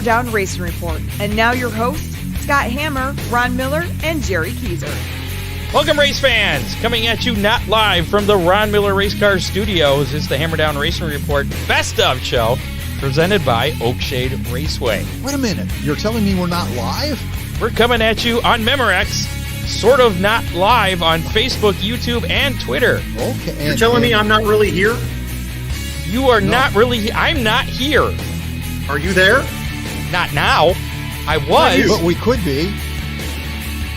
Down Racing Report. And now your hosts, Scott Hammer, Ron Miller, and Jerry Keyser. Welcome, race fans! Coming at you not live from the Ron Miller Race Car Studios is the Hammer Down Racing Report Best of Show, presented by Oakshade Raceway. Wait a minute, you're telling me we're not live? We're coming at you on Memorex, sort of not live on Facebook, YouTube, and Twitter. Okay. You're telling me I'm not really here? You are not really. I'm not here. Are you there? Not now. I was. But we could be.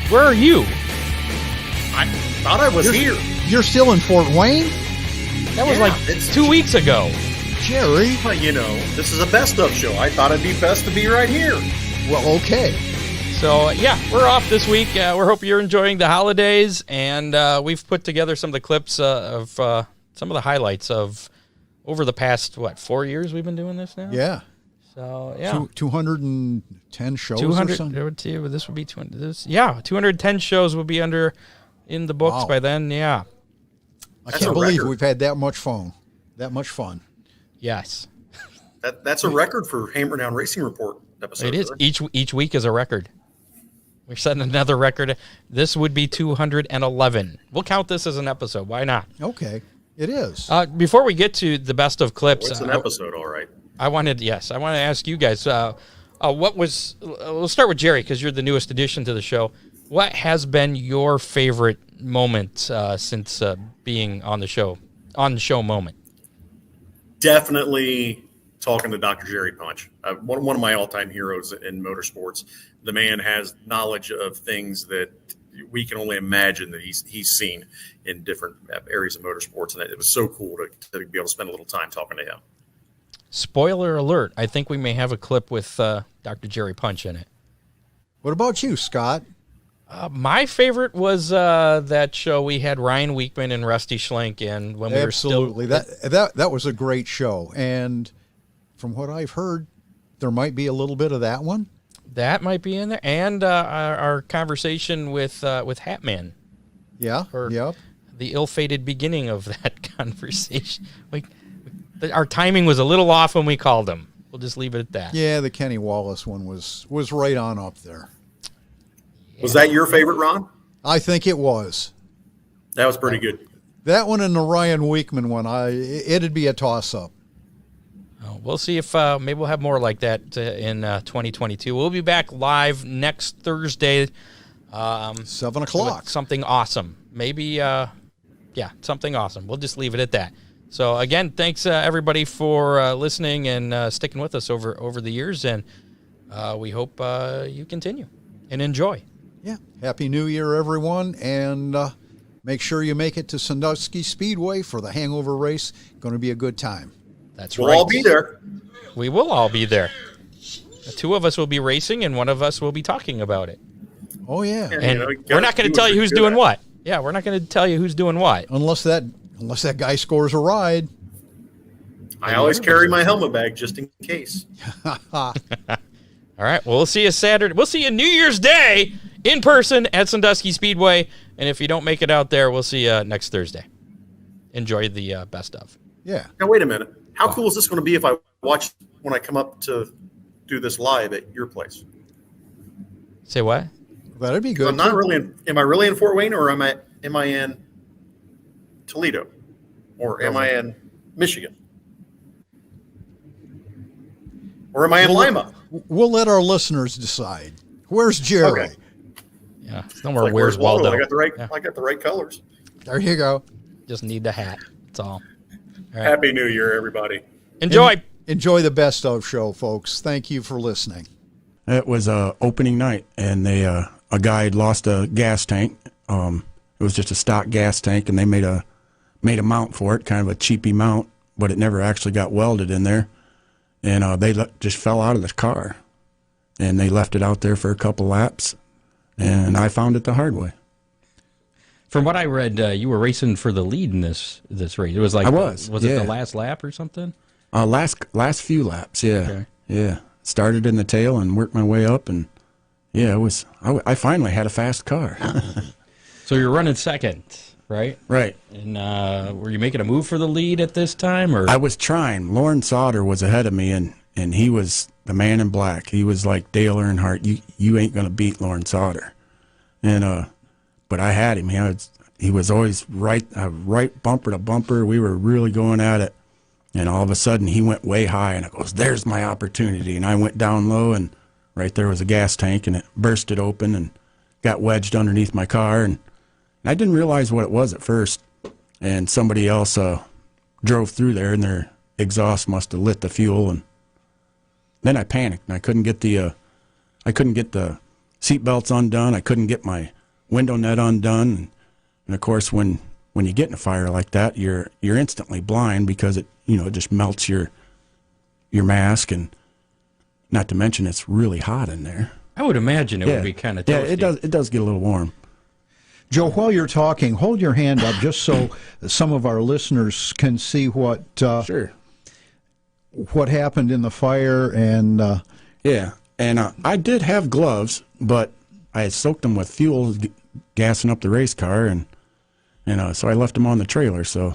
Where are you? I thought I was here. You're still in Fort Wayne? That was it's 2 weeks ago. Jerry? Well, you know, this is a best of show. I thought it'd be best to be right here. Well, okay. So, yeah, we're off this week. We hope you're enjoying the holidays, and we've put together some of the clips of some of the highlights of over the past, 4 years we've been doing this now? Yeah. So, yeah. 210 shows 200, or something? This would be 210 shows will be in the books by then, yeah. I can't believe we've had that much fun. Yes. That's a record for Hammer Down Racing Report episode. It is. Each week is a record. We're setting another record. This would be 211. We'll count this as an episode. Why not? Okay. It is. Before we get to the best of clips. It's an episode, all right. I want to ask you guys, we'll start with Jerry because you're the newest addition to the show. What has been your favorite moment since being on the show moment? Definitely talking to Dr. Jerry Punch, one of my all-time heroes in motorsports. The man has knowledge of things that we can only imagine that he's seen in different areas of motorsports, and it was so cool to be able to spend a little time talking to him. Spoiler alert, I think we may have a clip with Dr. Jerry Punch in it. What about you, Scott? My favorite was that show we had Ryan Wichman and Rusty Schlenk in when we were still... Absolutely. That was a great show. And from what I've heard, there might be a little bit of that one. That might be in there. And our conversation with Hatman. Yeah, yep. The ill-fated beginning of that conversation. Our timing was a little off when we called him. We'll just leave it at that. Yeah, the Kenny Wallace one was right on up there. Was that your favorite, Ron? I think it was. That was pretty good. That one and the Ryan Wichman one, it'd be a toss-up. Oh, we'll see if maybe we'll have more like that in 2022. We'll be back live next Thursday. 7 o'clock. Something awesome. Maybe, something awesome. We'll just leave it at that. So, again, thanks, everybody, for listening and sticking with us over the years. And we hope you continue and enjoy. Yeah. Happy New Year, everyone. And make sure you make it to Sandusky Speedway for the hangover race. Going to be a good time. That's right. We'll all be there. We will all be there. The two of us will be racing, and one of us will be talking about it. Oh, yeah. And we're not going to tell you who's doing what. Yeah, we're not going to tell you who's doing what. Unless that guy scores a ride. I always carry my helmet bag just in case. All right. Well, we'll see you Saturday. We'll see you New Year's Day in person at Sandusky Speedway. And if you don't make it out there, we'll see you next Thursday. Enjoy the best of. Yeah. Now, wait a minute. How cool is this going to be if I watch when I come up to do this live at your place? Say what? That'd be good. I'm not really am I really in Fort Wayne, or am I in Toledo, or am I in Michigan, or am I in Lima? We'll let our listeners decide. Where's Jerry? Okay. Yeah, somewhere. Where's Waldo? I got the right colors. There you go. Just need the hat. That's all. All right. Happy New Year, everybody. Enjoy. Enjoy the best of show, folks. Thank you for listening. It was opening night, and a guy had lost a gas tank. It was just a stock gas tank, and they made a mount for it, kind of a cheapy mount, but it never actually got welded in there. And they just fell out of the car, and they left it out there for a couple laps, and I found it the hard way. From what I read, you were racing for the lead in this race. It was like I was. Was it the last lap or something? Last few laps, yeah. Okay. Yeah. Started in the tail and worked my way up, and yeah, it was. I finally had a fast car. So you're running second, right? Right. And were you making a move for the lead at this time, or? I was trying. Lauren Sauter was ahead of me, and and he was the man in black. He was like Dale Earnhardt. You ain't gonna beat Lawrence Sauter. And but I had him. He was always right bumper to bumper. We were really going at it. And all of a sudden he went way high, and I goes, there's my opportunity. And I went down low, and right there was a gas tank, and it bursted open and got wedged underneath my car. And I didn't realize what it was at first. And somebody else drove through there, and their exhaust must have lit the fuel. And then I panicked, and I couldn't get the seat belts undone. I couldn't get my window net undone. And of course, when you get in a fire like that, you're instantly blind because it just melts your mask, and not to mention it's really hot in there. I would imagine it would be kind of toasty. Yeah, it does get a little warm. Joe, while you're talking, hold your hand up just so some of our listeners can see what Sure. What happened in the fire. And I did have gloves, but I had soaked them with fuel, gassing up the race car, and so I left them on the trailer. So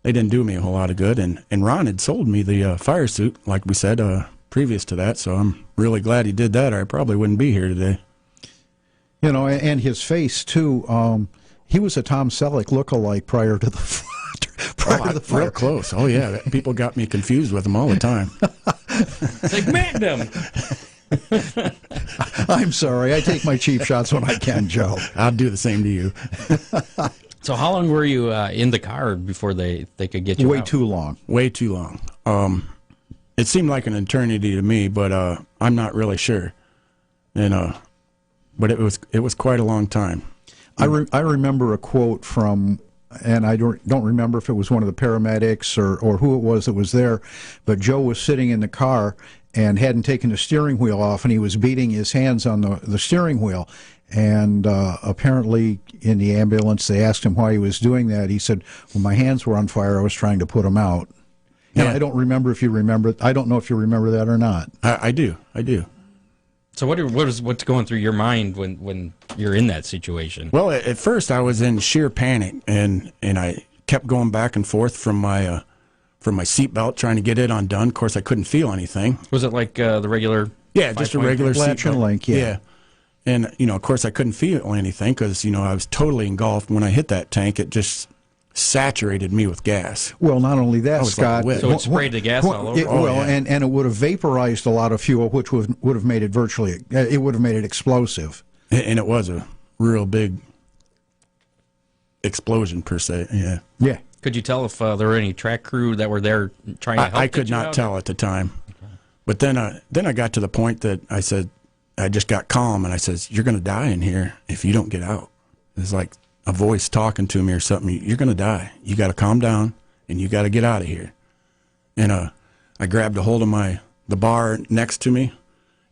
they didn't do me a whole lot of good. And Ron had sold me the fire suit, like we said, previous to that. So I'm really glad he did that, or I probably wouldn't be here today. And his face too. He was a Tom Selleck lookalike prior to the fire. Real close. Oh yeah, people got me confused with him all the time. It's like Magnum. I'm sorry. I take my cheap shots when I can, Joe. I'll do the same to you. So how long were you in the car before they could get you Way out? too long. Way too long. It seemed like an eternity to me, but I'm not really sure. But it was quite a long time. I remember a quote from, and I don't remember if it was one of the paramedics or who it was that was there, but Joe was sitting in the car and hadn't taken the steering wheel off, and he was beating his hands on the steering wheel. And apparently in the ambulance, they asked him why he was doing that. He said, well, my hands were on fire. I was trying to put them out. And Yeah. I don't remember if you remember. I don't know if you remember that or not. I do. So what's going through your mind when you're in that situation? Well, at first I was in sheer panic, and I kept going back and forth from my seatbelt, trying to get it undone. Of course, I couldn't feel anything. Was it like the regular? Yeah, just a regular latch and seatbelt. link, yeah. And of course, I couldn't feel anything because I was totally engulfed. When I hit that tank, it just saturated me with gas. Well, not only that, was like Scott. wet. So it sprayed the gas all over? And it would have vaporized a lot of fuel, which would have made it explosive. And it was a real big explosion per se. Yeah. Yeah. Could you tell if there were any track crew that were there trying to help? I could get you not out? tell at the time. Okay. But then I got to the point that I said, I just got calm, and I says, you're going to die in here if you don't get out. It's like a voice talking to me or something. You're going to die. You got to calm down, and you got to get out of here. And I grabbed a hold of the bar next to me,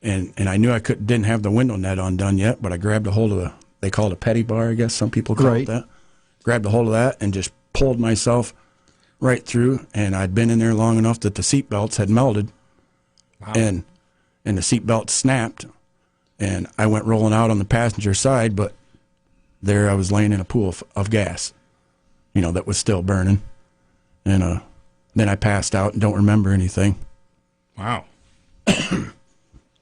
and I knew I didn't have the window net undone yet, but I grabbed a hold of they call it a petty bar, I guess some people call it that. Grabbed a hold of that and just pulled myself right through, and I'd been in there long enough that the seat belts had melted. Wow. And the seat belt snapped, and I went rolling out on the passenger side, but there I was laying in a pool of gas, that was still burning. And then I passed out and don't remember anything. Wow.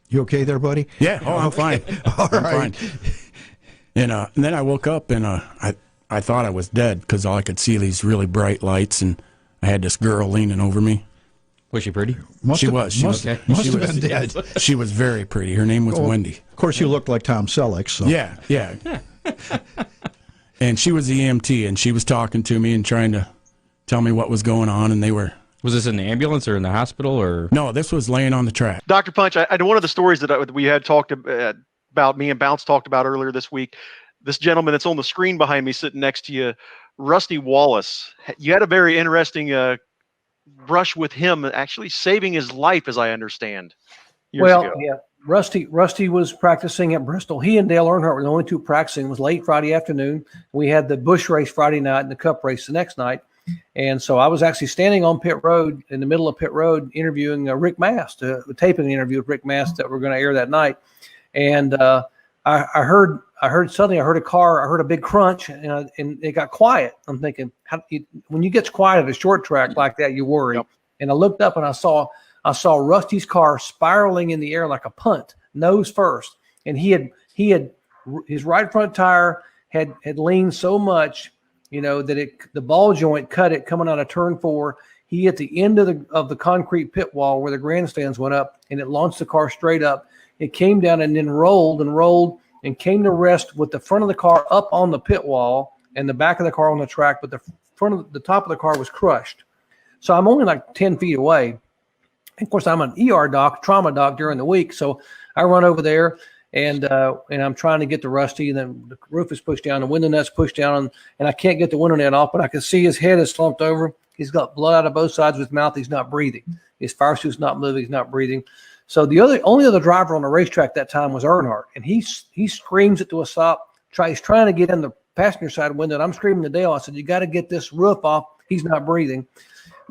You okay there, buddy? Yeah. Oh, I'm fine. All I'm right. fine. And then I woke up, and I thought I was dead because all I could see these really bright lights, and I had this girl leaning over me. Was she pretty? Must have been dead. She was very pretty. Her name was Wendy. Of course, you looked like Tom Selleck. So. Yeah. And she was the EMT, and she was talking to me and trying to tell me what was going on, and they were... Was this in the ambulance or in the hospital or? No, this was laying on the track. Dr. Punch, I know one of the stories that we had talked about, me and Bounce talked about earlier this week. This gentleman that's on the screen behind me, sitting next to you, Rusty Wallace. You had a very interesting brush with him, actually saving his life, as I understand. Years ago. Yeah. Rusty was practicing at Bristol. He and Dale Earnhardt were the only two practicing. It was late Friday afternoon. We had the Busch race Friday night and the Cup race the next night. And so I was actually standing on pit road, in the middle of pit road, interviewing Rick Mast, taping an interview with Rick Mast that we're going to air that night. And I heard a car, I heard a big crunch, and it got quiet. I'm thinking, when you get quiet at a short track like that, you worry. Yep. And I looked up and I saw I saw Rusty's car spiraling in the air like a punt, nose first. And he had his right front tire had leaned so much, that the ball joint cut it coming out of turn 4. He hit the end of the concrete pit wall where the grandstands went up, and it launched the car straight up. It came down and then rolled and came to rest with the front of the car up on the pit wall and the back of the car on the track, but the top of the car was crushed. So I'm only like 10 feet away. And of course, I'm an ER doc, trauma doc during the week. So I run over there and I'm trying to get to Rusty, and then the roof is pushed down, the window net's pushed down, and I can't get the window net off, but I can see his head is slumped over. He's got blood out of both sides of his mouth. He's not breathing. His fire suit's not moving. He's not breathing. So the only other driver on the racetrack that time was Earnhardt, and he screams it to a stop. He's trying to get in the passenger side window, and I'm screaming to Dale. I said, "You got to get this roof off. He's not breathing."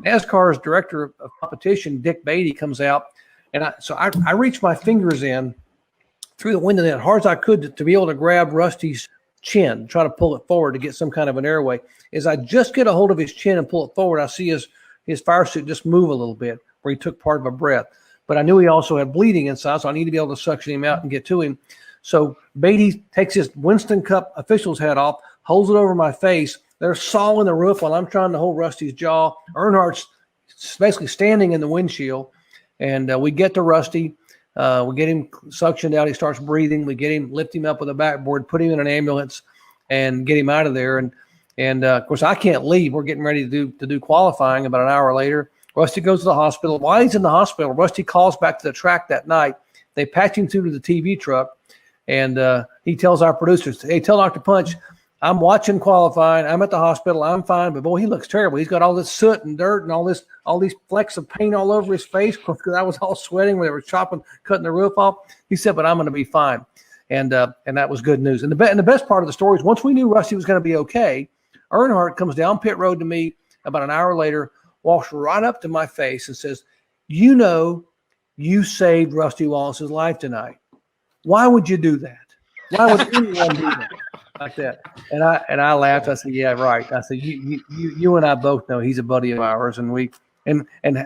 NASCAR's director of competition, Dick Beatty, comes out, and I reached my fingers in through the window net as hard as I could to be able to grab Rusty's chin, try to pull it forward to get some kind of an airway. As I just get a hold of his chin and pull it forward, I see his fire suit just move a little bit where he took part of a breath. But I knew he also had bleeding inside, so I need to be able to suction him out and get to him. So Beatty takes his Winston Cup official's hat off, holds it over my face. They're sawing the roof while I'm trying to hold Rusty's jaw. Earnhardt's basically standing in the windshield, and we get to Rusty. We get him suctioned out. He starts breathing. We lift him up with a backboard, put him in an ambulance, and get him out of there. And of course, I can't leave. We're getting ready to do qualifying about an hour later. Rusty goes to the hospital. While he's in the hospital, Rusty calls back to the track that night. They patch him through to the TV truck, and he tells our producers, "Hey, tell Dr. Punch, I'm watching qualifying. I'm at the hospital. I'm fine, but boy, he looks terrible. He's got all this soot and dirt and all these flecks of paint all over his face because I was all sweating when they were cutting the roof off." He said, "But I'm going to be fine," and that was good news. And the best part of the story is once we knew Rusty was going to be okay, Earnhardt comes down pit road to me about an hour later, walks right up to my face and says, "You saved Rusty Wallace's life tonight. Why would you do that? Why would anyone do that?" Like that. And I laughed. I said, "Yeah, right." I said, you and I both know he's a buddy of ours, and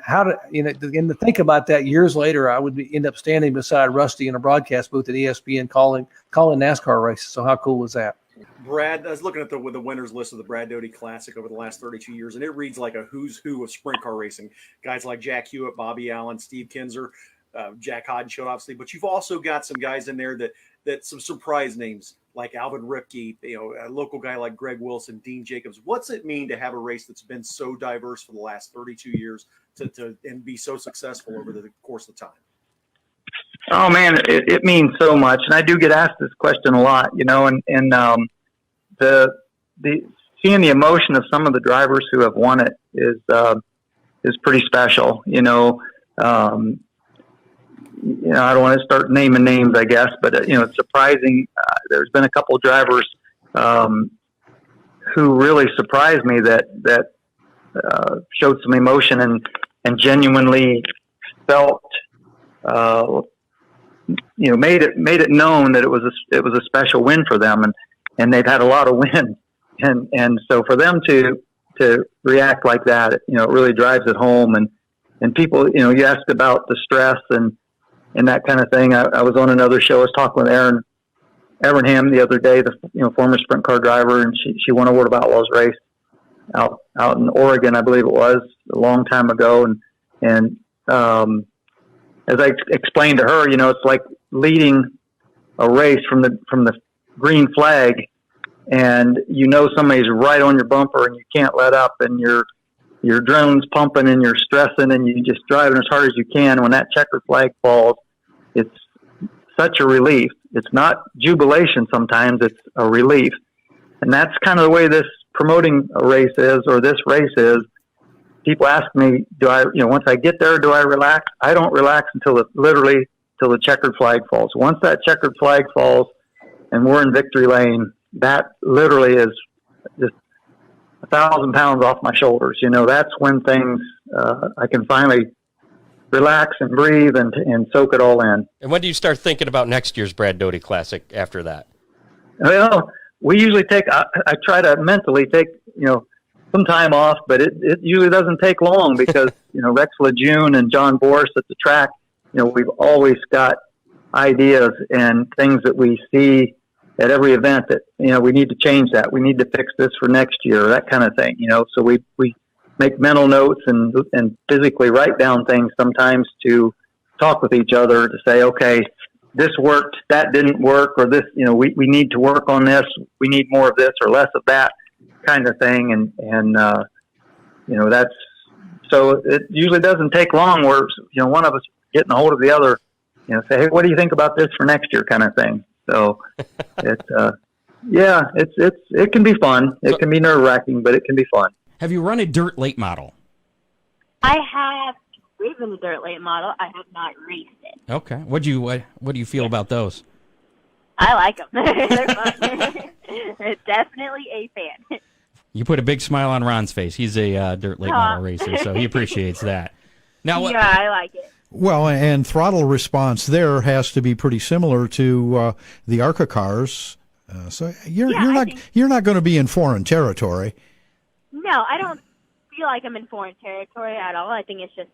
how to and to think about that years later, I would end up standing beside Rusty in a broadcast booth at ESPN calling NASCAR races. So how cool was that? Brad, I was looking at the winners list of the Brad Doughty Classic over the last 32 years, and it reads like a who's who of sprint car racing. Guys like Jack Hewitt, Bobby Allen, Steve Kinzer, Jack Hodden showed obviously, but you've also got some guys in there that some surprise names like Alvin Ripke, a local guy like Greg Wilson, Dean Jacobs. What's it mean to have a race that's been so diverse for the last 32 years and be so successful over the course of time? Oh man, it means so much, and I do get asked this question a lot, and the seeing the emotion of some of the drivers who have won it is pretty special. I don't want to start naming names, I guess, but it's surprising. There's been a couple of drivers who really surprised me that showed some emotion and genuinely felt, made it known that it was a special win for them, and they've had a lot of wins, and so for them to react like that, it really drives it home, and people, you asked about the stress and that kind of thing. I was on another show. I was talking with Erin Evernham the other day, the former sprint car driver, and she won a World of Outlaws race out in Oregon, I believe it was, a long time ago. And as I explained to her, it's like leading a race from the green flag, and somebody's right on your bumper, and you can't let up, and your adrenaline's pumping, and you're stressing, and you're just driving as hard as you can. When that checkered flag falls, it's such a relief. It's not jubilation sometimes, it's a relief. And that's kind of the way this promoting a race is, or this race is. People ask me, once I get there, do I relax? I don't relax until the checkered flag falls. Once that checkered flag falls and we're in victory lane, that literally is just 1,000 pounds off my shoulders. That's when things, I can finally relax and breathe and soak it all in. And when do you start thinking about next year's Brad Doughty Classic after that? Well, we usually I try to mentally take, some time off, but it usually doesn't take long because, Rex Lejeune and John Boris at the track, we've always got ideas and things that we see at every event that, we need to change that. We need to fix this for next year, that kind of thing, So we make mental notes and physically write down things sometimes to talk with each other to say, okay, this worked, that didn't work, or this, we need to work on this. We need more of this or less of that kind of thing. And that's, so it usually doesn't take long where, one of us getting a hold of the other, say, hey, what do you think about this for next year kind of thing. So it can be fun. It can be nerve wracking, but it can be fun. Have you run a dirt late model? I have driven a dirt late model. I have not raced it. Okay. What do you feel about those? I like them. They're fun. Definitely a fan. You put a big smile on Ron's face. He's a dirt late model racer, so he appreciates that. Now, yeah, I like it. Well, and throttle response there has to be pretty similar to the ARCA cars. So you're not going to be in foreign territory. No, I don't feel like I'm in foreign territory at all. I think it's just,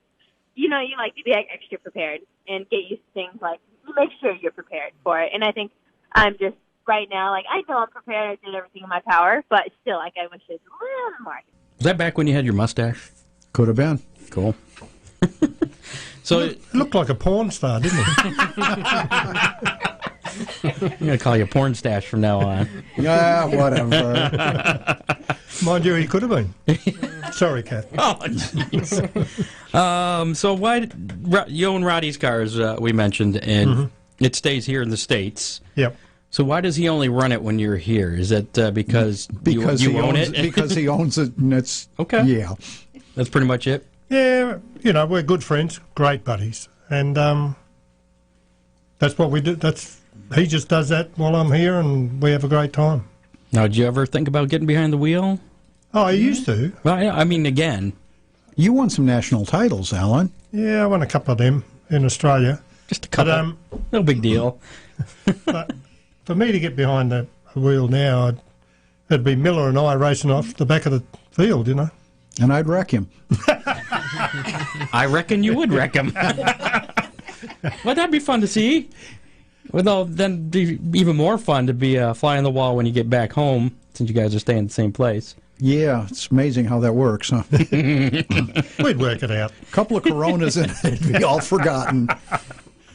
you like to be extra prepared and get used to things. Like, you make sure you're prepared for it. And I think I'm just right now, like, I know I'm prepared. I did everything in my power, but still, like, I wish it was a little more. Was that back when you had your mustache? Could have been. Cool. So it looked like a porn star, didn't it? I'm going to call you a porn stash from now on. Yeah, whatever. Mind you, he could have been. Sorry, Kath. Oh, jeez. So why you own Roddy's cars? We mentioned, and it stays here in the States. Yep. So why does he only run it when you're here? Is it because you own it? Because he owns it, and it's okay. Yeah, that's pretty much it. Yeah, we're good friends, great buddies, and that's what we do. He just does that while I'm here, and we have a great time. Now, did you ever think about getting behind the wheel? Oh, I used to. Well, I mean, again, you won some national titles, Alan. Yeah, I won a couple of them in Australia. Just a couple. No big deal. But for me to get behind the wheel now, it'd be Miller and I racing off the back of the field, And I'd wreck him. I reckon you would wreck him. Well, that'd be fun to see. Well, then be even more fun to be a fly on the wall when you get back home, since you guys are staying in the same place. Yeah, it's amazing how that works, huh? We'd work it out. A couple of Coronas and it'd be all forgotten.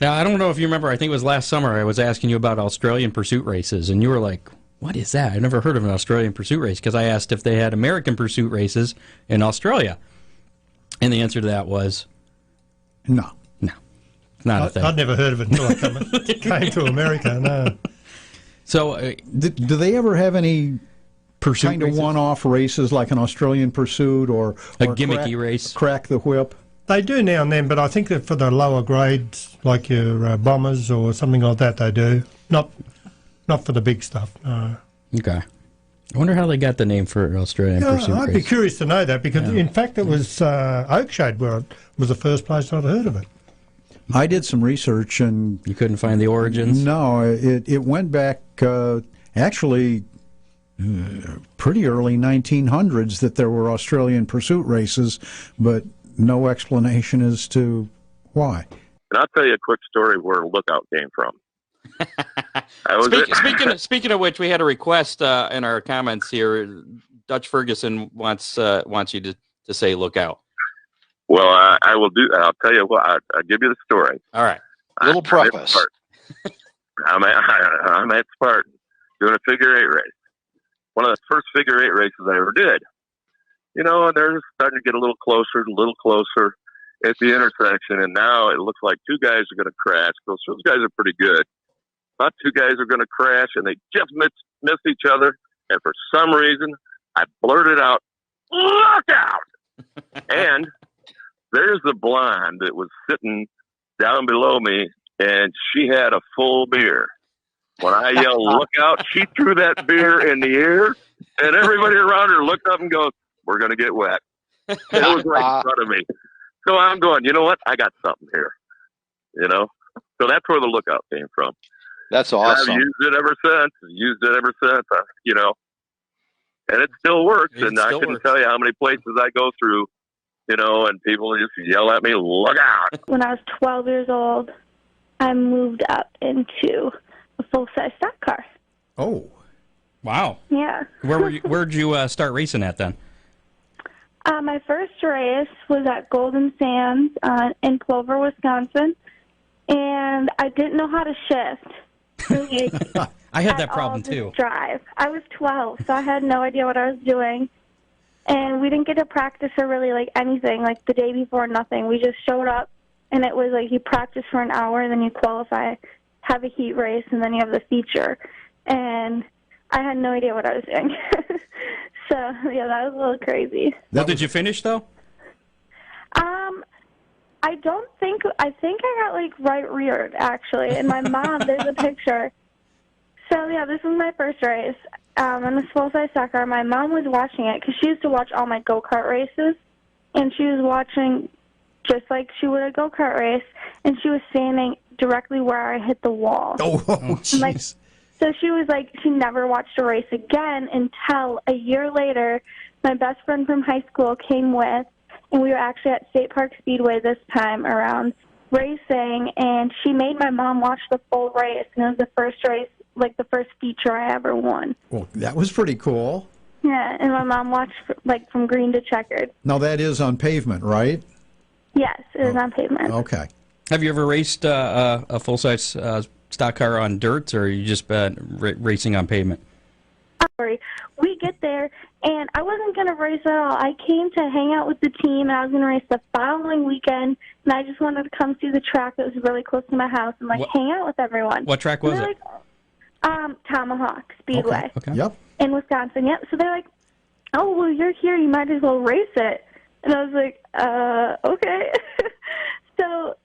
Now, I don't know if you remember, I think it was last summer, I was asking you about Australian pursuit races, and you were like, what is that? I've never heard of an Australian pursuit race, because I asked if they had American pursuit races in Australia. And the answer to that was... No. Not a thing. I'd never heard of it until I came to America, no. So, do they ever have any pursuit kind of one-off races like an Australian pursuit or gimmicky race? Crack the whip? They do now and then, but I think that for the lower grades, like your bombers or something like that, they do. Not for the big stuff, no. Okay. I wonder how they got the name for Australian pursuit I'd race. be curious to know that, because in fact it was Oakshade where it was the first place I'd heard of it. I did some research and... You couldn't find the origins? No, it went back actually pretty early 1900s that there were Australian pursuit races, but no explanation as to why. And I'll tell you a quick story where Lookout came from. Speaking of which, we had a request in our comments here. Dutch Ferguson wants you to say Lookout. Well, I will do that. I'll tell you what. I'll give you the story. All right. Little preface. I'm at Spartan doing a figure eight race. One of the first figure eight races I ever did. And they're starting to get a little closer at the intersection, and now it looks like two guys are going to crash. Those guys are pretty good. Not two guys are going to crash, and they just miss each other. And for some reason, I blurted out, "Look out!" And there's the blonde that was sitting down below me, and she had a full beer. When I yelled, "Look out," she threw that beer in the air, and everybody around her looked up and goes, "We're going to get wet." It was right in front of me. So I'm going, you know what? I got something here. So that's where the Lookout came from. That's awesome. I've used it ever since. and it still works. It And I still couldn't works. tell you how many places I go through, and people just yell at me, "Look out!" When I was 12 years old, I moved up into a full-size stock car. Oh, Wow. Yeah. Where'd you start racing at then? My first race was at Golden Sands in Plover, Wisconsin, and I didn't know how to shift. I had at that problem all, just too. Drive. I was 12, so I had no idea what I was doing. And we didn't get to practice or really anything, the day before, nothing. We just showed up, and it was you practice for an hour, and then you qualify, have a heat race, and then you have the feature. And I had no idea what I was doing. So, yeah, that was a little crazy. Well, did you finish though? I think I got right reared, actually. And my mom, there's a picture. So, yeah, this was my first race. In this full-size stock car. My mom was watching it because she used to watch all my go-kart races. And she was watching just like she would a go-kart race. And she was standing directly where I hit the wall. oh, jeez. So she was she never watched a race again until a year later, my best friend from high school came with, and we were actually at State Park Speedway this time around racing, and she made my mom watch the full race, and it was the first race, the first feature I ever won. Well, that was pretty cool. Yeah, and my mom watched, from green to checkered. Now, that is on pavement, right? Yes, it was on pavement. Okay. Have you ever raced a full-size stock car on dirt, or you just been racing on pavement? Sorry. We get there, and I wasn't going to race at all. I came to hang out with the team, and I was going to race the following weekend, and I just wanted to come see the track that was really close to my house and, hang out with everyone. What track was it? Tomahawk Speedway. Okay. Yep. In Wisconsin, yep. So they're like, oh, well, you're here. You might as well race it. And I was like, okay. So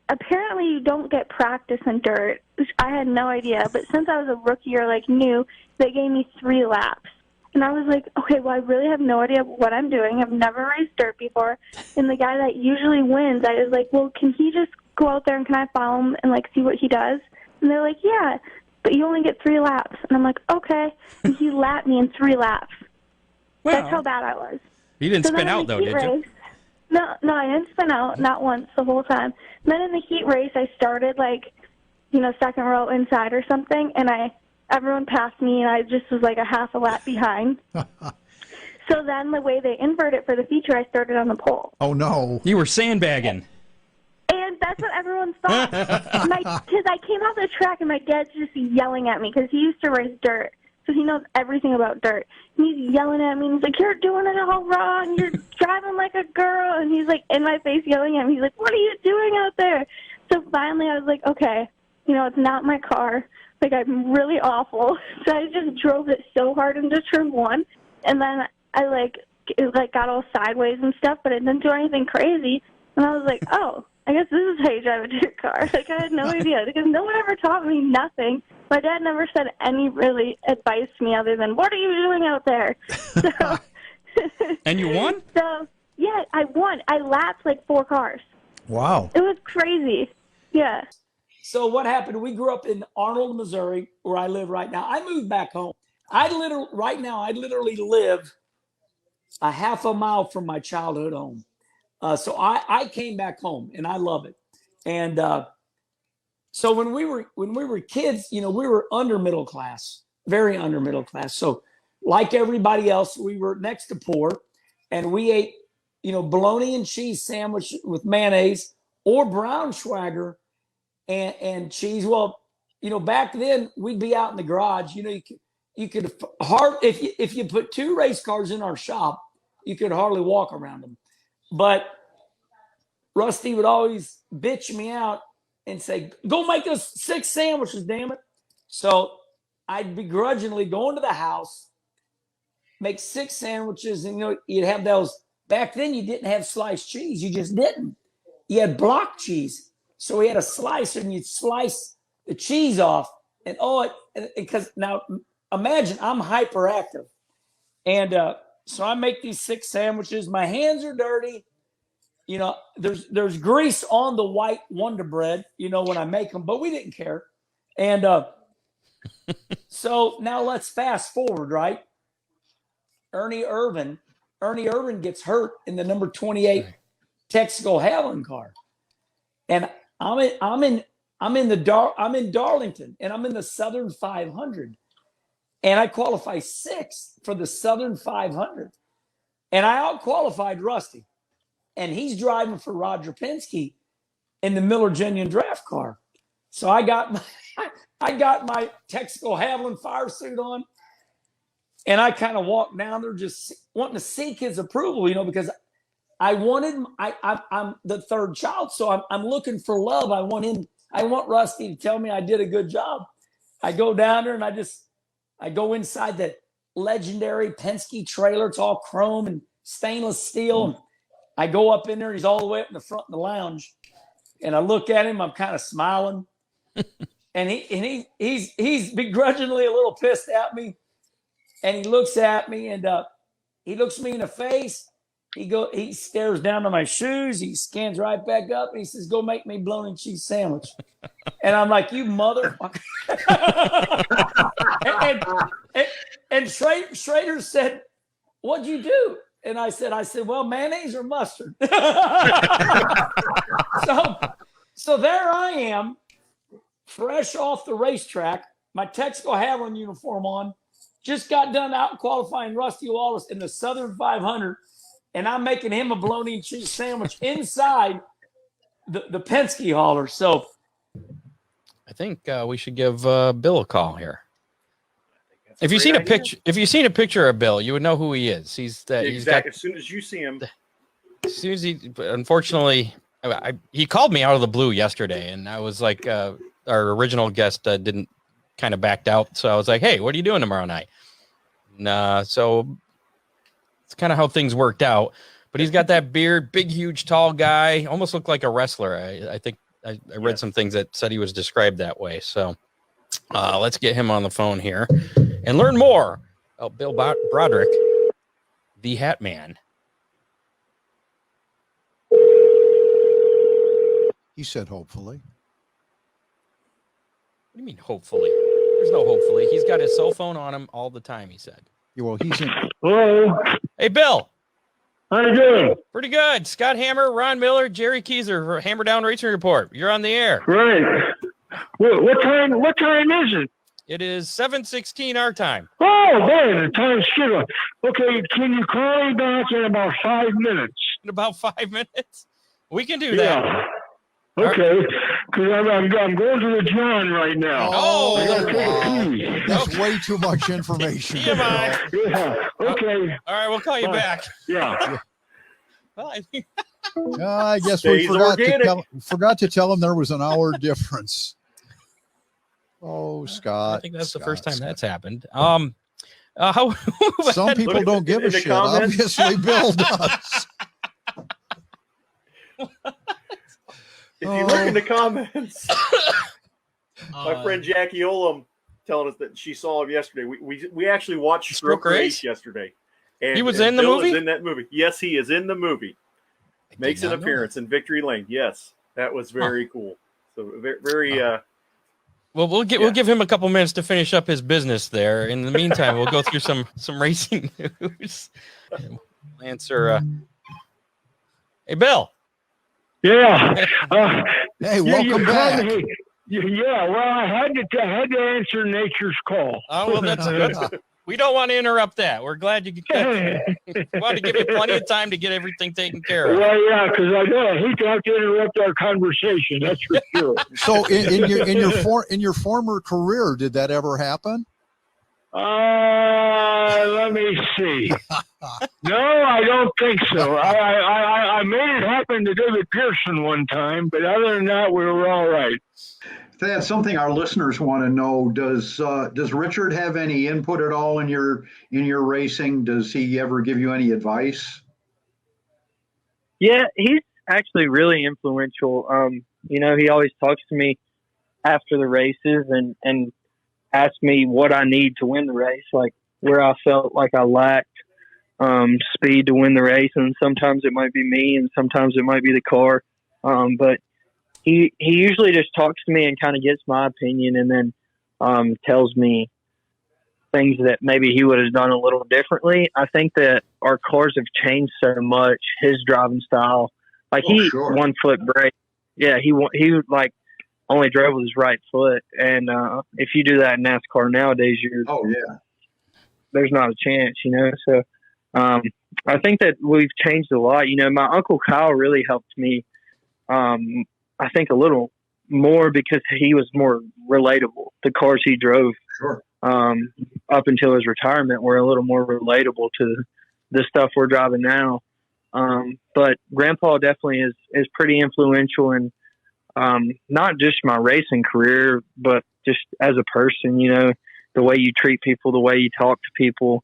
apparently you don't get practice in dirt, which I had no idea. But since I was a rookie or, new, they gave me 3 laps. And I was like, okay, well, I really have no idea what I'm doing. I've never raced dirt before. And the guy that usually wins, I was like, well, can he just go out there and can I follow him and, see what he does? And they're like, yeah, but you only get 3 laps. And I'm like, okay. And he lapped me in 3 laps. Well, That's how bad I was. You didn't So spin then in out, the though, heat did you? race- No, I didn't spin out, not once the whole time. And then in the heat race, I started, second row inside or something, and everyone passed me, and I just was, a half a lap behind. So then the way they invert it for the feature, I started on the pole. Oh, no. You were sandbagging. And that's what everyone thought. Because I came off the track, and my dad's just yelling at me, because he used to race dirt. So he knows everything about dirt. And he's yelling at me, and he's like, you're doing it all wrong. You're driving like a girl. And he's, in my face yelling at me. He's like, what are you doing out there? So finally I was like, okay, it's not my car. I'm really awful. So I just drove it so hard into turn 1. And then I, got all sideways and stuff, but it didn't do anything crazy. And I was like, oh, I guess this is how you drive a dirt car. I had no idea because no one ever taught me nothing. My dad never said any really advice to me other than, what are you doing out there? So, And you won? So, yeah, I won. I lapped 4 cars. Wow. It was crazy. Yeah. So what happened? We grew up in Arnold, Missouri, where I live right now. I moved back home. I literally live a half a mile from my childhood home. So I came back home, and I love it. And so when we were kids, we were under middle class, very under middle class. So like everybody else, we were next to poor, and we ate, bologna and cheese sandwich with mayonnaise or Braunschweiger and cheese. Well, back then we'd be out in the garage. You could if you put 2 race cars in our shop, you could hardly walk around them. But Rusty would always bitch me out and say, go make us 6 sandwiches, damn it. So I'd begrudgingly go into the house, make 6 sandwiches, and you'd have those. Back then you didn't have sliced cheese. You just didn't. You had block cheese. So we had a slicer, and you'd slice the cheese off. And because now imagine I'm hyperactive. And so I make these 6 sandwiches. My hands are dirty. There's grease on the white Wonder Bread, when I make them, but we didn't care. And so now let's fast forward, right? Ernie Irvin gets hurt in the number 28 Texaco Hailie car, and I'm in Darlington, and I'm in the Southern 500, and I qualify 6th for the Southern 500, and I out-qualified Rusty, and he's driving for Roger Penske in the Miller Genuine Draft car. So I got my Texaco Hailie fire suit on, and I kind of walked down there just wanting to seek his approval, because I'm the third child, so I'm looking for love. I want Rusty to tell me I did a good job. I go down there and I go inside the legendary Penske trailer. It's all chrome and stainless steel. And I go up in there, and he's all the way up in the front of the lounge. And I look at him, I'm kind of smiling. And he's begrudgingly a little pissed at me. And he looks at me, and he looks me in the face. He stares down to my shoes. He scans right back up, and he says, "Go make me bologna and cheese sandwich." And I'm like, "You motherfucker!" and Schrader said, "What'd you do?" And I said, "Well, mayonnaise or mustard." So there I am, fresh off the racetrack, my Texaco Hailie uniform on, just got done out qualifying Rusty Wallace in the Southern 500, and I'm making him a bologna and cheese sandwich inside the Penske hauler. So I think we should give Bill a call here. If you've seen a picture of Bill, you would know who he is. He's exactly. As soon as you see him, unfortunately, he called me out of the blue yesterday, and I was like, our original guest didn't kind of backed out, so I was like, "Hey, what are you doing tomorrow night?" So it's kind of how things worked out. But he's got that beard, big, huge, tall guy, almost looked like a wrestler. I think I read some things that said he was described that way. So let's get him on the phone here and learn more about Bill Broderick, the Hat Man. He said hopefully. What do you mean hopefully? There's no hopefully. He's got his cell phone on him all the time, he said. Yeah, well, he's in. Hello. Hey, Bill. How you doing? Pretty good. Scott Hammer, Ron Miller, Jerry Keyser for Hammer Down Racing Report. You're on the air. Great. What time is it? It is 7:16 our time. Oh, man, the time's shit. Okay, can you call me back in about 5 minutes? In about 5 minutes? We can do that. Yeah. Okay, because I'm going to the John right now. Oh, wow. That's way too much information. TMI. Yeah. Okay. All right, we'll call you back. Yeah. Well, I guess we forgot to tell him there was an hour difference. Oh, Scott. I think that's the first time that's happened. Some people don't give a shit. Obviously, Bill does. If you look in the comments, my friend Jackie Olam telling us that she saw him yesterday. We actually watched Stroke Race yesterday. And he was in the Bill movie? is in that movie. Yes, he is in the movie. Makes an appearance in Victory Lane. Yes, that was very cool. So very. Well, we'll give him a couple minutes to finish up his business there. In the meantime, we'll go through some racing news. We'll answer. Hey, Bill. Yeah. Hey, welcome back. Yeah, well, I had to answer nature's call. Oh, well, that's we don't want to interrupt that. We're glad you want to give you plenty of time to get everything taken care of. Well, yeah, because I hate to have to interrupt our conversation. That's for sure. So, in your former career, did that ever happen? Let me see. No, I don't think so. I made it happen to David Pearson one time, but other than that, we were all right. That's something our listeners want to know. Does Richard have any input at all in your racing? Does he ever give you any advice? Yeah, he's actually really influential. He always talks to me after the races and asks me what I need to win the race, like where I felt like I lacked speed to win the race, and sometimes it might be me, and sometimes it might be the car. But he usually just talks to me and kind of gets my opinion, and then tells me things that maybe he would have done a little differently. I think that our cars have changed so much. His driving style, like Sure. 1 foot brake. Yeah, he like only drove with his right foot, and if you do that in NASCAR nowadays, there's not a chance, you know. So I think that we've changed a lot. You know, my Uncle Kyle really helped me. I think a little more because he was more relatable. The cars he drove up until his retirement were a little more relatable to the stuff we're driving now. But Grandpa definitely is pretty influential in not just my racing career, but just as a person, you know, the way you treat people, the way you talk to people,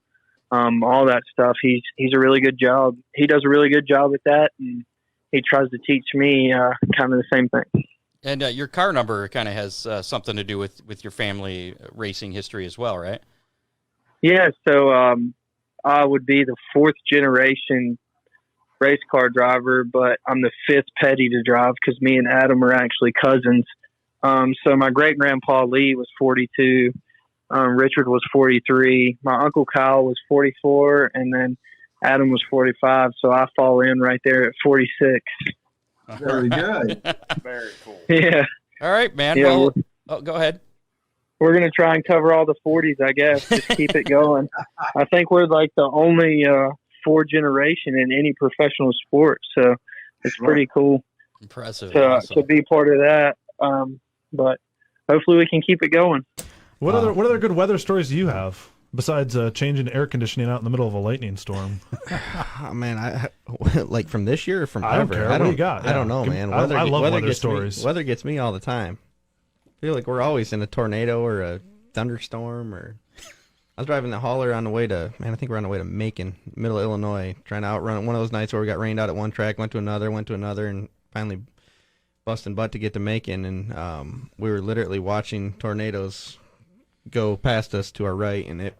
all that stuff. He's a really good job. He does a really good job at that, and he tries to teach me kind of the same thing. And your car number kind of has something to do with your family racing history as well, right? Yeah, so I would be the 4th generation race car driver, but I'm the 5th petty to drive because me and Adam are actually cousins. So my great grandpa Lee was 42, Richard was 43, my Uncle Kyle was 44, and then Adam was 45. So I fall in right there at 46. Very good. Very cool. Yeah. All right, man. Yeah, Well, go ahead. We're going to try and cover all the 40s, I guess. Just keep it going. I think we're like the only 4 generation in any professional sport. So it's pretty cool. Impressive. To be part of that. But hopefully we can keep it going. What other good weather stories do you have besides changing air conditioning out in the middle of a lightning storm? Oh, man, I like from this year or from I don't ever? care. What do you got? I don't know, man. I love weather gets stories. Weather gets me all the time. I feel like we're always in a tornado or a thunderstorm. Or I was driving the hauler on the way to, I think we're on the way to Macon, middle of Illinois, trying to outrun one of those nights where we got rained out at one track, went to another, and finally busting butt to get to Macon. And we were literally watching tornadoes go past us to our right, and it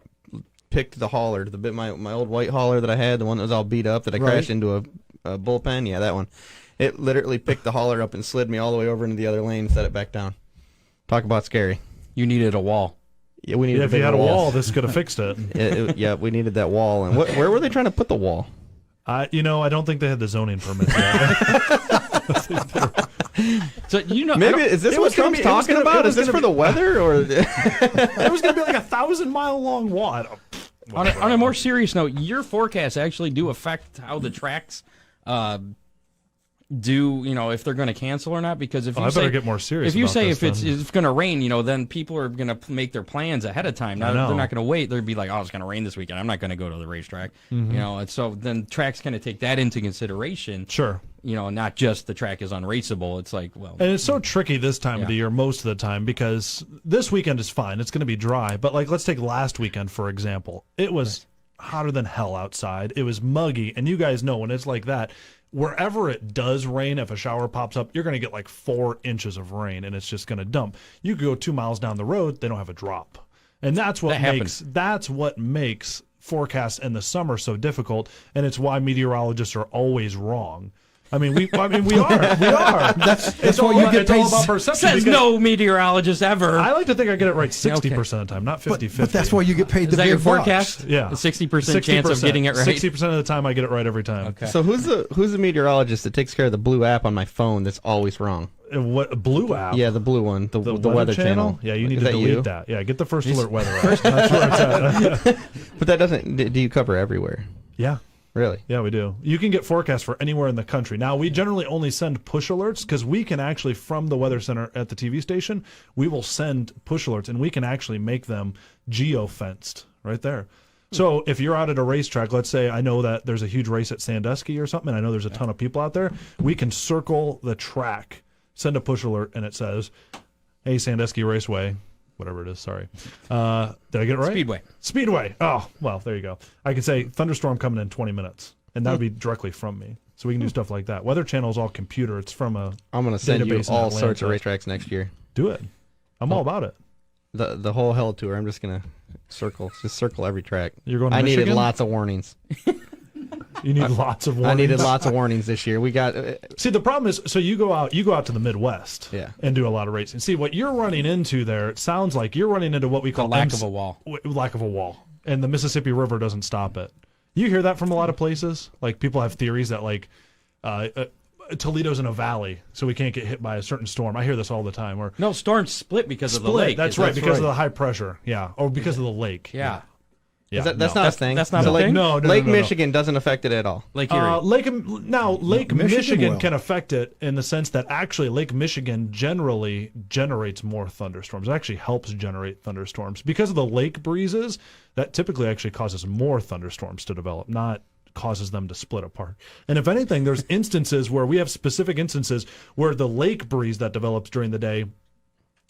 picked the hauler, my old white hauler that I had, the one that was all beat up that I crashed into a bullpen. Yeah, that one. It literally picked the hauler up and slid me all the way over into the other lane and set it back down. Talk about scary. You needed a wall. Yeah, we needed. If you had a wall, this could have fixed it. Yeah, we needed that wall. And where were they trying to put the wall? I don't think they had the zoning permit yet. So maybe is this what Trump's talking about? Is this for the weather or? It was going to be like a 1,000-mile long wall. On a more serious note, your forecasts actually do affect how the tracks do, if they're going to cancel or not. Because if you I say, better get more serious. If you about say this, it's going to rain, then people are going to make their plans ahead of time. Now they're not going to wait. They'll be like, oh, it's going to rain this weekend. I'm not going to go to the racetrack. And so then tracks kind of take that into consideration. Sure. Not just the track is unraceable. It's like, well. And it's so tricky this time of the year most of the time because this weekend is fine. It's going to be dry. But, let's take last weekend, for example. It was hotter than hell outside. It was muggy. And you guys know when it's like that, wherever it does rain, if a shower pops up, you're going to get like 4 inches of rain, and it's just going to dump. You could go 2 miles down the road, they don't have a drop. And that's what makes forecasts in the summer so difficult, and it's why meteorologists are always wrong. I mean, we are. That's why you get paid. About perception. Says no meteorologist ever. I like to think I get it right 60% of the time, not 50-50. But that's why you get paid. Is that your forecast? Yeah, 60% chance of getting it right. 60% of the time, I get it right every time. Okay. So who's the meteorologist that takes care of the blue app on my phone that's always wrong? What blue app? Yeah, the blue one, the weather channel. Yeah, you need to delete that. Yeah, get the first alert weather app. But that doesn't. Do you cover everywhere? Yeah. Really? Yeah, we do. You can get forecasts for anywhere in the country. Now, we generally only send push alerts because we can actually, from the weather center at the TV station, we will send push alerts, and we can actually make them geo-fenced right there. So if you're out at a racetrack, let's say I know that there's a huge race at Sandusky or something, and I know there's a ton of people out there, we can circle the track, send a push alert, and it says, hey, Sandusky Raceway, whatever it is, sorry. Did I get it right? Speedway. Oh, well, there you go. I can say thunderstorm coming in 20 minutes, and that would be directly from me. So we can do stuff like that. Weather Channel is all computer. It's from a I'm going to send you database in all Atlanta. sorts of racetracks next year. Do it. I'm all about it. The whole hell tour. I'm just going to circle every track. You're going to I Michigan? needed lots of warnings. You need lots of I warnings. needed lots of warnings this year. We got. See, the problem is, so you go out to the Midwest, and do a lot of racing. See, what you're running into there, it sounds like you're running into what we call lack of a wall. Lack of a wall, and the Mississippi River doesn't stop it. You hear that from a lot of places. Like people have theories that like Toledo's in a valley, so we can't get hit by a certain storm. I hear this all the time. Or no, storms split because of the lake. That's right, because of the high pressure. Yeah, or because of the lake. Yeah. Yeah, that's not a thing. That's not a thing. No, Lake Michigan doesn't affect it at all. Lake Erie. Lake Michigan Michigan can affect it in the sense that actually Lake Michigan generally generates more thunderstorms. It actually helps generate thunderstorms because of the lake breezes. That typically actually causes more thunderstorms to develop, not causes them to split apart. And if anything, there's instances where we have specific instances where the lake breeze that develops during the day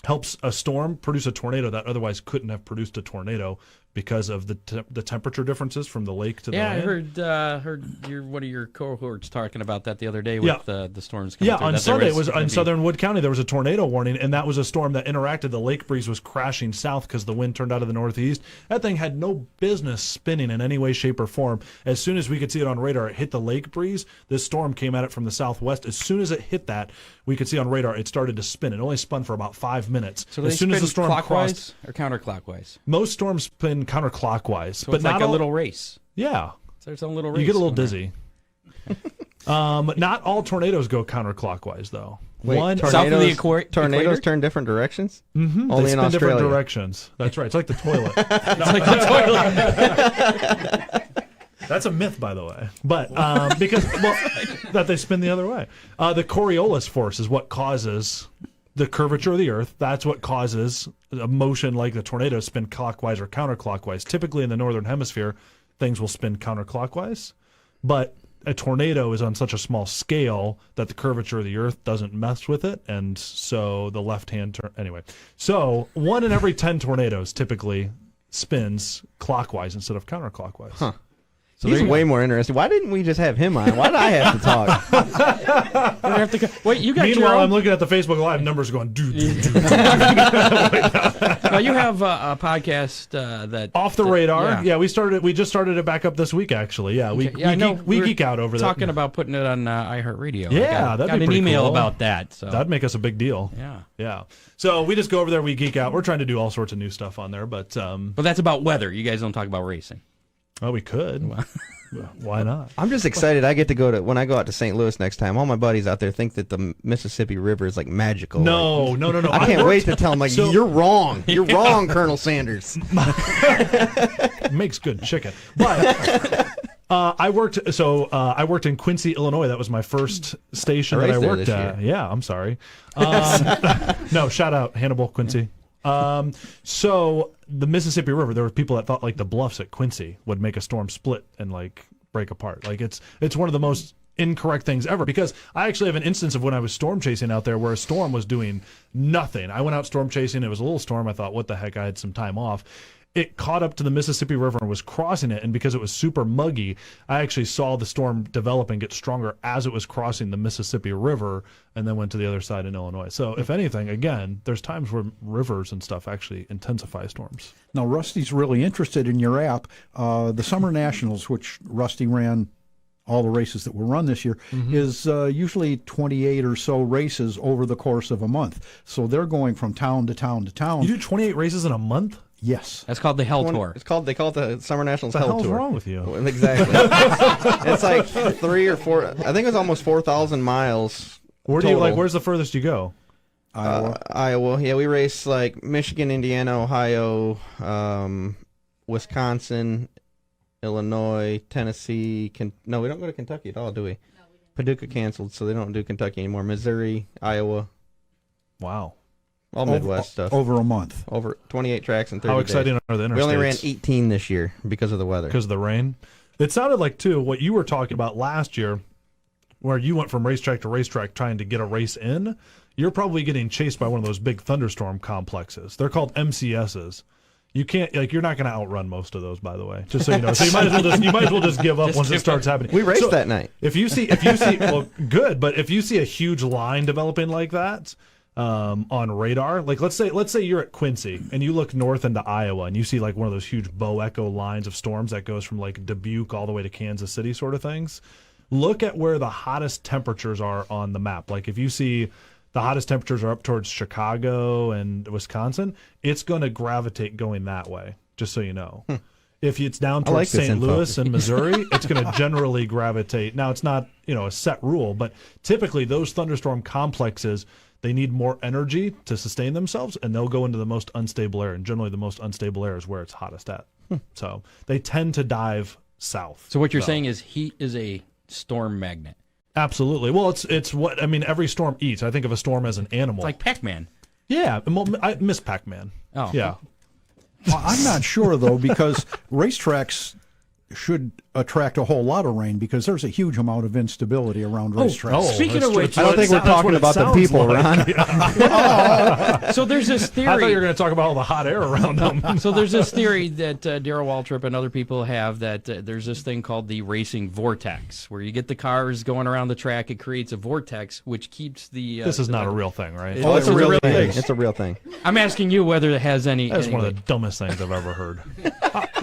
helps a storm produce a tornado that otherwise couldn't have produced a tornado because of the temperature differences from the lake to the land. I heard one of your cohorts talking about that the other day with the storms coming Yeah, through. on Sunday, it was in southern Wood County, there was a tornado warning, and that was a storm that interacted. The lake breeze was crashing south because the wind turned out of the northeast. That thing had no business spinning in any way, shape, or form. As soon as we could see it on radar, it hit the lake breeze. This storm came at it from the southwest. As soon as it hit that, we could see on radar, it started to spin. It only spun for about 5 minutes. So as soon as the storm clockwise crossed, or counterclockwise? most storms spin counterclockwise. So but it's not like a all, little race. Yeah. So there's a little race. You get a little dizzy. Not all tornadoes go counterclockwise, though. Wait, south of the tornadoes equator? turn different directions? Mm-hmm. Only They in spin Australia. different directions. That's right. It's like the toilet. It's like the toilet. That's a myth, by the way. But because that they spin the other way. The Coriolis force is what causes the curvature of the Earth. That's what causes a motion like the tornado spin clockwise or counterclockwise. Typically in the northern hemisphere, things will spin counterclockwise. But a tornado is on such a small scale that the curvature of the Earth doesn't mess with it, and so the left-hand turn. Anyway, so 1 in every 10 tornadoes typically spins clockwise instead of counterclockwise. Huh. So he's way more interesting. Why didn't we just have him on? Why did I have to talk? Wait, you got Meanwhile, your own... I'm looking at the Facebook Live numbers going, doo. Now you have a podcast that Off the radar. Yeah, we just started it back up this week, actually. Yeah, we geek out over that. Talking about putting it on iHeartRadio. Yeah, I that'd got be an pretty email cool. about that. So that'd make us a big deal. Yeah. So we just go over there, we geek out. We're trying to do all sorts of new stuff on there, but that's about weather. You guys don't talk about racing. Oh, we could. Why not? I'm just excited. I get to go to when I go out to St. Louis next time. All my buddies out there think that the Mississippi River is like magical. No. I can't wait to tell them like you're wrong. You're wrong, Colonel Sanders. Makes good chicken. But I worked in Quincy, Illinois. That was my first station that I worked at. Yeah, I'm sorry. No, shout out Hannibal, Quincy. So the Mississippi River, there were people that thought like the bluffs at Quincy would make a storm split and like break apart. Like it's one of the most incorrect things ever, because I actually have an instance of when I was storm chasing out there where a storm was doing nothing. I went out storm chasing. It was a little storm. I thought, what the heck? I had some time off. It caught up to the Mississippi River and was crossing it, and because it was super muggy, I actually saw the storm develop and get stronger as it was crossing the Mississippi River and then went to the other side in Illinois. So if anything, again, there's times where rivers and stuff actually intensify storms. Now, Rusty's really interested in your app. The Summer Nationals, which Rusty ran all the races that were run this year, is usually 28 or so races over the course of a month. So they're going from town to town to town. You do 28 races in a month? Yes. That's called the Hell Tour. They call it the Summer Nationals What the Hell hell's Tour. wrong with you? Exactly. It's like 3 or 4. I think it's almost 4,000 miles. Where do total. you where's the furthest you go? Iowa. Yeah, we race like Michigan, Indiana, Ohio, Wisconsin, Illinois, Tennessee. No, we don't go to Kentucky at all, do we? No, we didn't. Paducah canceled, so they don't do Kentucky anymore. Missouri, Iowa. Wow. All Midwest stuff. Over a month. Over 28 tracks in 30 How exciting days. are the interstates? We only ran 18 this year because of the weather. Because of the rain? It sounded like, too, what you were talking about last year, where you went from racetrack to racetrack trying to get a race in, you're probably getting chased by one of those big thunderstorm complexes. They're called MCSs. You can't, you're not going to outrun most of those, by the way. Just so you know. So you might as well just give up once it starts happening. We raced that night. If you see, well, good, but if you see a huge line developing like that, on radar. Like let's say you're at Quincy and you look north into Iowa and you see like one of those huge bow echo lines of storms that goes from like Dubuque all the way to Kansas City sort of things. Look at where the hottest temperatures are on the map. Like if you see the hottest temperatures are up towards Chicago and Wisconsin, it's going to gravitate going that way, just so you know. If it's down towards St. Louis and Missouri, it's going to generally gravitate. Now, it's not, a set rule, but typically those thunderstorm complexes, they need more energy to sustain themselves, and they'll go into the most unstable air. And generally the most unstable air is where it's hottest at. So they tend to dive south. So what you're saying is heat is a storm magnet. Absolutely. Well, it's what, every storm eats. I think of a storm as an animal. It's like Pac-Man. Yeah. I miss Pac-Man. Oh. Yeah. Well, I'm not sure, though, because racetracks should attract a whole lot of rain because there's a huge amount of instability around racetracks. Speaking of which, I don't think we're talking about the people, Ron. So there's this theory. I thought you were going to talk about all the hot air around them. So there's this theory that Darrell Waltrip and other people have that there's this thing called the racing vortex, where you get the cars going around the track. It creates a vortex, which keeps the... this is not a real thing, right? Oh, it's a real thing. It's a real thing. I'm asking you whether it has any... That's one of the dumbest things I've ever heard.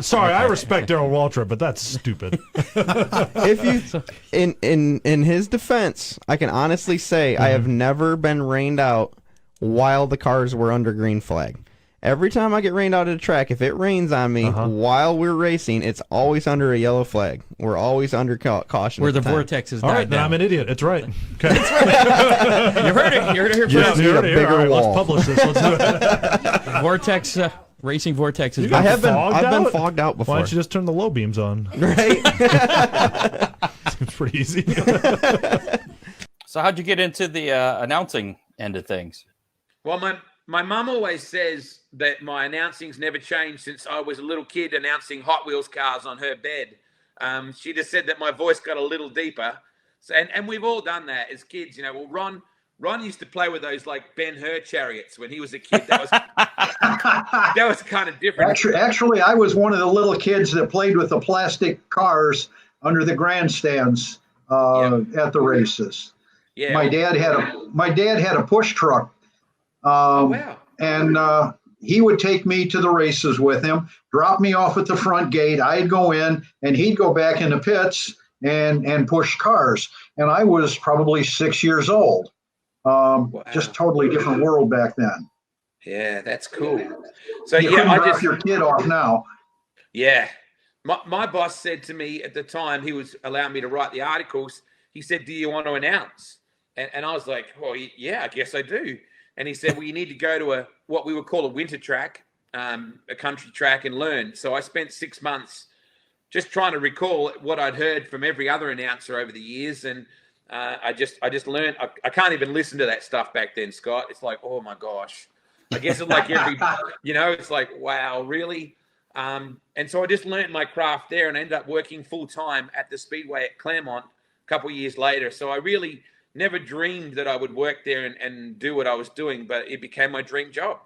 Sorry, I respect Darrell Waltrip, but that's stupid. If you, in his defense, I can honestly say I have never been rained out while the cars were under green flag. Every time I get rained out at a track, if it rains on me while we're racing, it's always under a yellow flag. We're always under caution. Where the vortex is. All right, then I'm an idiot. It's right. Okay. You heard it. You heard it here Just first. need a bigger wall. Let's publish this. Let's do it. Vortex. Racing vortex is. I've been fogged out before. Why don't you just turn the low beams on? Right. Seems pretty easy. So how'd you get into the announcing end of things? Well, my mum always says that my announcing's never changed since I was a little kid announcing Hot Wheels cars on her bed. She just said that my voice got a little deeper. So, and we've all done that as kids. Well, Ron used to play with those like Ben-Hur chariots when he was a kid. That was kind of different. Actually, I was one of the little kids that played with the plastic cars under the grandstands at the races. Yeah. My dad had a push truck. Wow. And he would take me to the races with him, drop me off at the front gate. I'd go in, and he'd go back in the pits and push cars. And I was probably 6 years old. Wow. Just totally different world back then. Yeah, that's cool. So you couldn't drop your kid off now. Yeah. My boss said to me at the time, he was allowing me to write the articles. He said, "Do you want to announce?" And I was like, "Well, yeah, I guess I do." And he said, "Well, you need to go to what we would call a winter track, a country track, and learn." So I spent 6 months just trying to recall what I'd heard from every other announcer over the years, and I just learned. I can't even listen to that stuff back then, Scott. It's like, oh my gosh. I guess it's like every, it's like, wow, really? And so I just learned my craft there, and I ended up working full time at the Speedway at Claremont a couple of years later. So I really never dreamed that I would work there and do what I was doing, but it became my dream job.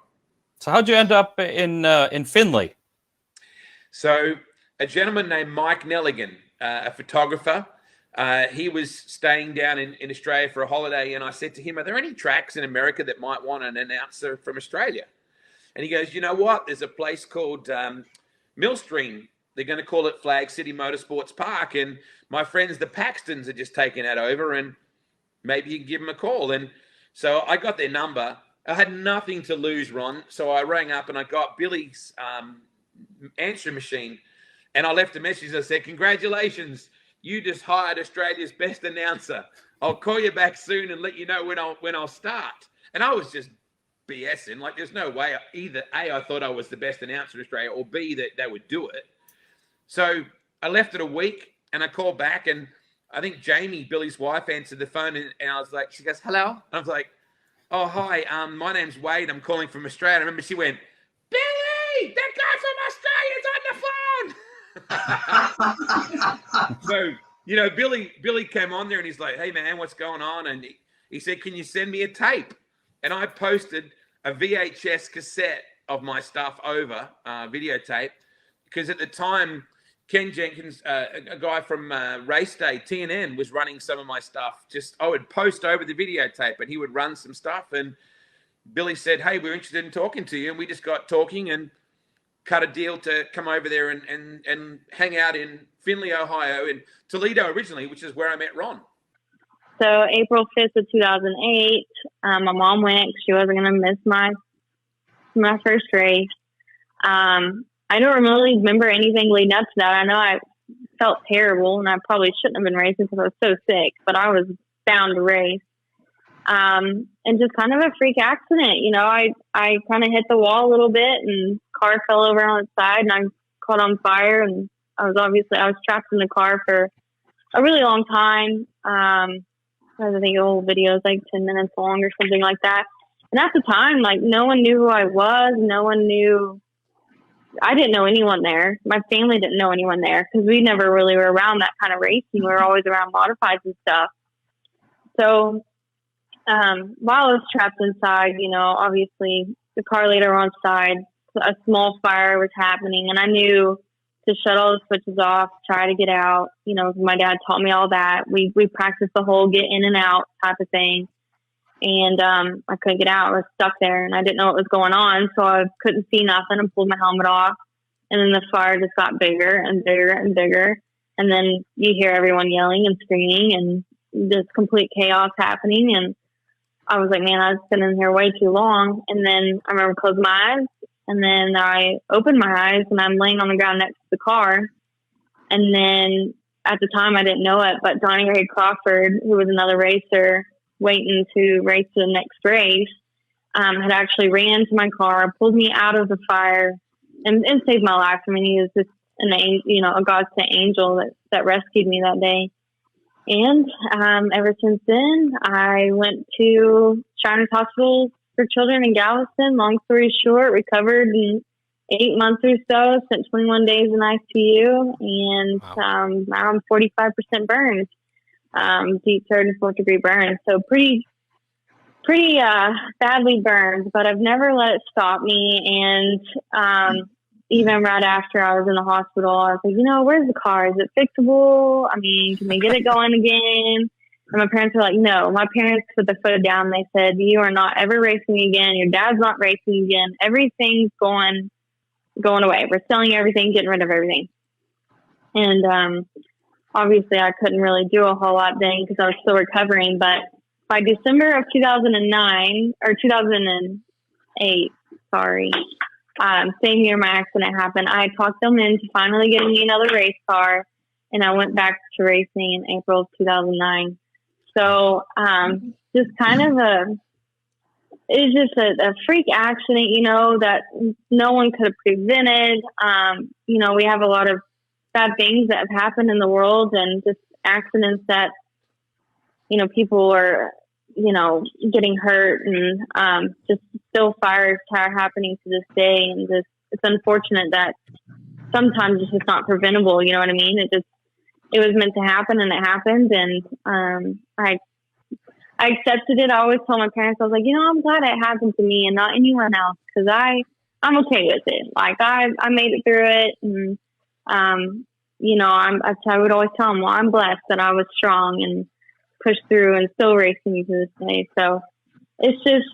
So how'd you end up in Findlay? So a gentleman named Mike Nelligan, a photographer, he was staying down in Australia for a holiday, and I said to him, "Are there any tracks in America that might want an announcer from Australia?" And he goes, "You know what? There's a place called Millstream. They're going to call it Flag City Motorsports Park, and my friends, the Paxtons, are just taking that over, and maybe you can give them a call." And so I got their number. I had nothing to lose, Ron, so I rang up and I got Billy's answering machine, and I left a message. I said, "Congratulations. You just hired Australia's best announcer. I'll call you back soon and let you know when I'll start." And I was just BSing. Like, there's no way either A, I thought I was the best announcer in Australia, or B, that they would do it. So I left it a week, and I called back, and I think Jamie, Billy's wife, answered the phone, and I was like, she goes, "Hello?" And I was like, "Oh, hi. My name's Wade. I'm calling from Australia." I remember she went, "Billy, that guy from Australia's on the phone." So, Billy came on there, and he's like, "Hey, man, what's going on?" And he said, "Can you send me a tape?" And I posted a VHS cassette of my stuff over videotape, because at the time, Ken Jenkins, a guy from Race Day, TNN, was running some of my stuff. I would post over the videotape, and he would run some stuff. And Billy said, "Hey, we're interested in talking to you," and we just got talking and cut a deal to come over there and hang out in Findlay, Ohio, and Toledo originally, which is where I met Ron. So April 5th of 2008, my mom went. She wasn't going to miss my first race. I don't really remember anything leading up to that. I know I felt terrible, and I probably shouldn't have been racing because I was so sick, but I was bound to race. And just kind of a freak accident. You know, I kind of hit the wall a little bit, and car fell over on its side, and I caught on fire, and I was trapped in the car for a really long time. I think the whole video is like 10 minutes long or something like that. And at the time, like, no one knew who I was. No one knew. I didn't know anyone there. My family didn't know anyone there because we never really were around that kind of racing. We were always around modifieds and stuff. So while I was trapped inside, you know, obviously the car later on side, a small fire was happening, and I knew to shut all the switches off, try to get out. You know, my dad taught me all that. We practiced the whole get in and out type of thing. And I couldn't get out. I was stuck there, and I didn't know what was going on, so I couldn't see nothing. I pulled my helmet off, and then the fire just got bigger and bigger and bigger. And then you hear everyone yelling and screaming, and this complete chaos happening. And I was like, man, I was sitting here way too long. And then I remember closing my eyes, and then I opened my eyes, and I'm laying on the ground next to the car. And then at the time, I didn't know it, but Donnie Ray Crawford, who was another racer waiting to race the next race, had actually ran to my car, pulled me out of the fire, and saved my life. I mean, he was just a God sent angel that rescued me that day. And ever since then, I went to Shriners Hospital for Children in Galveston. Long story short, recovered in 8 months or so, spent 21 days in ICU, and now I'm 45% burned. Deep 3rd and 4th degree burns. So pretty badly burned, but I've never let it stop me. And even right after I was in the hospital, I was like, where's the car? Is it fixable? I mean, can we get it going again? And my parents were like, no. My parents put the foot down. They said, you are not ever racing again. Your dad's not racing again. Everything's going away. We're selling everything, getting rid of everything. And obviously, I couldn't really do a whole lot then because I was still recovering. But by December of 2008, same year my accident happened, I talked them into finally getting me another race car, and I went back to racing in April of 2009. So just kind of it's just a freak accident, that no one could have prevented. We have a lot of bad things that have happened in the world, and just accidents that, people are, getting hurt, and just still fires are happening to this day. And just, it's unfortunate that sometimes it's just not preventable. You know what I mean? It was meant to happen, and it happened. And I accepted it. I always told my parents, I was like, I'm glad it happened to me and not anyone else, because I'm okay with it. Like I made it through it, and I would always tell them, well, I'm blessed that I was strong and pushed through and still racing to this day. So it's just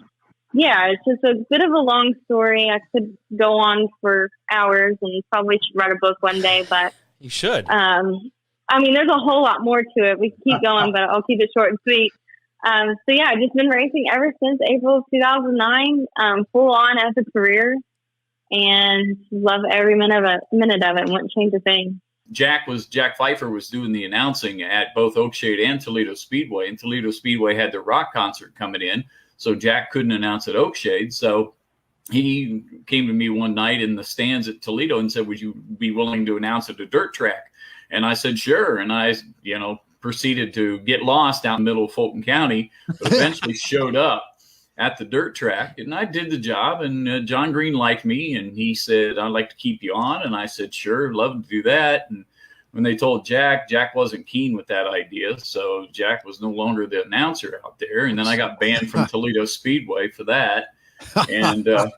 a bit of a long story. I could go on for hours and probably should write a book one day, but you should. There's a whole lot more to it. We can keep going, but I'll keep it short and sweet. I've just been racing ever since April of 2009, full on as a career, and love every minute of it. Wouldn't change a thing. Jack Pfeiffer was doing the announcing at both Oakshade and Toledo Speedway, and Toledo Speedway had their rock concert coming in, so Jack couldn't announce at Oakshade. So he came to me one night in the stands at Toledo and said, would you be willing to announce at a dirt track? And I said, sure. And I, proceeded to get lost out in the middle of Fulton County, but eventually showed up at the dirt track, and I did the job. And John Green liked me, and he said, I'd like to keep you on. And I said, sure, love to do that. And when they told Jack wasn't keen with that idea. So Jack was no longer the announcer out there. And then I got banned from Toledo Speedway for that. And I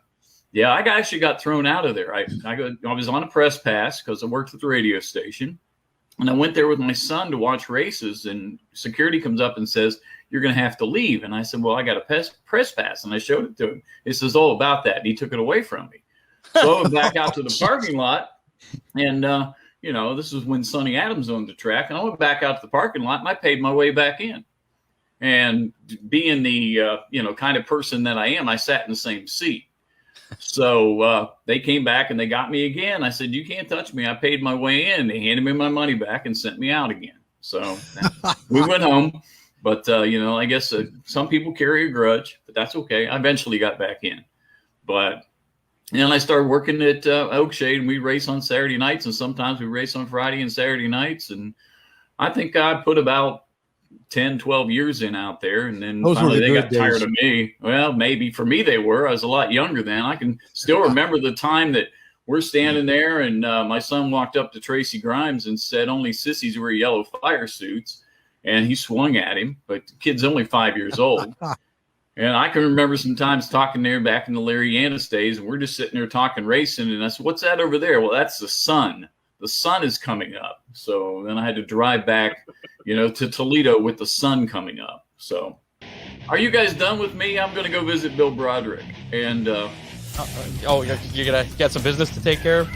actually got thrown out of there. I was on a press pass because I worked at the radio station. And I went there with my son to watch races, and security comes up and says, you're going to have to leave. And I said, well, I got a press pass. And I showed it to him. He says, oh, about that. And he took it away from me. So I went back out to the parking lot. And, this was when Sonny Adams owned the track. And I went back out to the parking lot and I paid my way back in. And being the, kind of person that I am, I sat in the same seat. So they came back and they got me again. I said, you can't touch me. I paid my way in. They handed me my money back and sent me out again. So we went home. But, I guess some people carry a grudge, but that's okay. I eventually got back in. But then I started working at Oakshade, and we race on Saturday nights, and sometimes we race on Friday and Saturday nights. And I think I put about 10, 12 years in out there, and then finally they got tired of me. Well, maybe for me they were. I was a lot younger then. I can still remember the time that we're standing there, and my son walked up to Tracy Grimes and said, only sissies wear yellow fire suits, and he swung at him, but the kid's only 5 years old. And I can remember sometimes talking there back in the Larry Yanis days, and we're just sitting there talking racing, and I said, what's that over there? Well, that's the sun. The sun is coming up. So then I had to drive back, to Toledo with the sun coming up. So are you guys done with me? I'm going to go visit Bill Broderick. And you're going to get some business to take care of?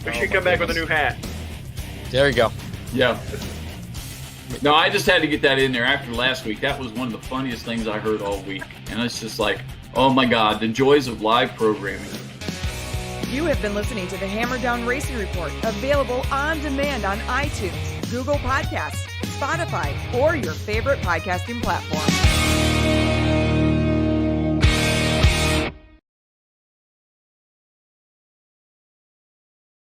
We should come back with a new hat. There you go. Yeah. No, I just had to get that in there after last week. That was one of the funniest things I heard all week. And it's just like, oh my God, the joys of live programming. You have been listening to the Hammer Down Racing Report, available on demand on iTunes, Google Podcasts, Spotify, or your favorite podcasting platform.